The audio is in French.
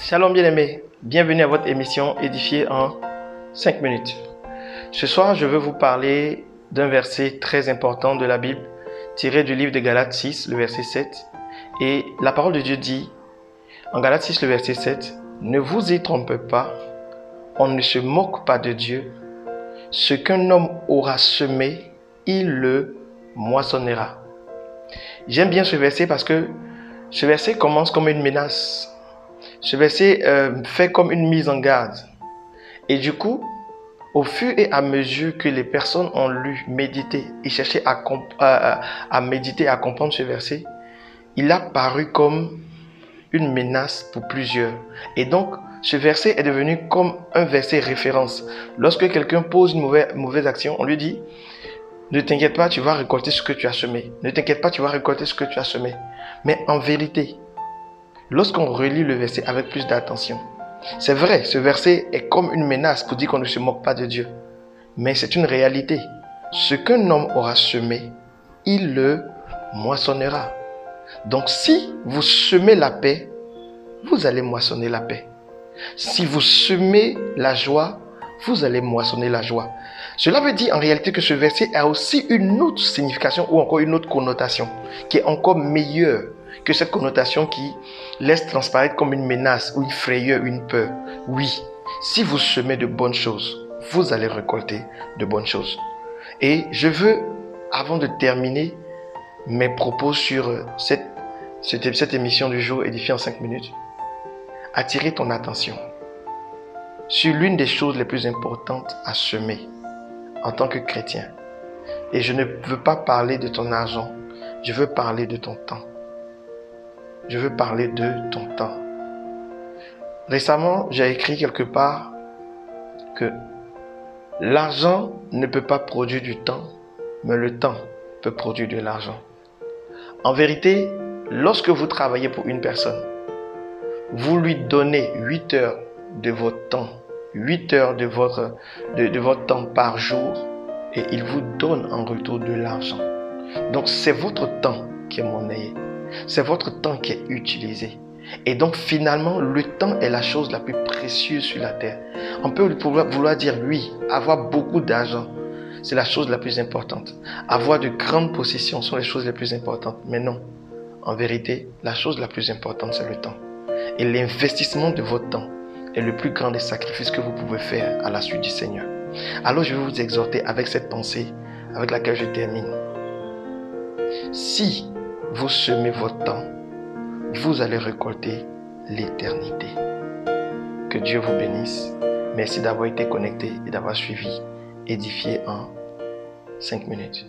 Shalom bien-aimés, bienvenue à votre émission édifiée en 5 minutes. Ce soir, je veux vous parler d'un verset très important de la Bible, tiré du livre de Galates 6, le verset 7. Et la parole de Dieu dit, en Galates 6, le verset 7, « Ne vous y trompez pas, on ne se moque pas de Dieu. Ce qu'un homme aura semé, il le moissonnera. » J'aime bien ce verset parce que ce verset commence comme une menace. Ce verset fait comme une mise en garde. Et du coup, au fur et à mesure que les personnes ont lu, médité et cherché à méditer, à comprendre ce verset, il a paru comme une menace pour plusieurs. Et donc, ce verset est devenu comme un verset référence. Lorsque quelqu'un pose une mauvaise action, on lui dit « Ne t'inquiète pas, tu vas récolter ce que tu as semé. Ne t'inquiète pas, tu vas récolter ce que tu as semé. » Mais en vérité, lorsqu'on relit le verset avec plus d'attention, c'est vrai, ce verset est comme une menace pour dire qu'on ne se moque pas de Dieu. Mais c'est une réalité. Ce qu'un homme aura semé, il le moissonnera. Donc si vous semez la paix, vous allez moissonner la paix. Si vous semez la joie, vous allez moissonner la joie. Cela veut dire en réalité que ce verset a aussi une autre signification ou encore une autre connotation qui est encore meilleure que cette connotation qui laisse transparaître comme une menace ou une frayeur, une peur. Oui, si vous semez de bonnes choses, vous allez récolter de bonnes choses. Et je veux, avant de terminer mes propos sur cette émission du jour édifiée en 5 minutes, attirer ton attention sur l'une des choses les plus importantes à semer en tant que chrétien. Et je ne veux pas parler de ton argent, je veux parler de ton temps. Je veux parler de ton temps. Récemment, j'ai écrit quelque part que l'argent ne peut pas produire du temps, mais le temps peut produire de l'argent. En vérité, lorsque vous travaillez pour une personne, vous lui donnez 8 heures de votre temps, 8 heures de votre temps par jour, et il vous donne en retour de l'argent. Donc c'est votre temps qui est monnayé. C'est votre temps qui est utilisé. Et donc finalement, le temps est la chose la plus précieuse sur la terre. On peut vouloir dire oui, avoir beaucoup d'argent, c'est la chose la plus importante. Avoir de grandes possessions sont les choses les plus importantes. Mais non, en vérité, la chose la plus importante, c'est le temps. Et l'investissement de votre temps est le plus grand des sacrifices que vous pouvez faire à la suite du Seigneur. Alors je vais vous exhorter avec cette pensée avec laquelle je termine. Si vous semez votre temps, vous allez récolter l'éternité. Que Dieu vous bénisse. Merci d'avoir été connecté et d'avoir suivi Édifié en 5 minutes.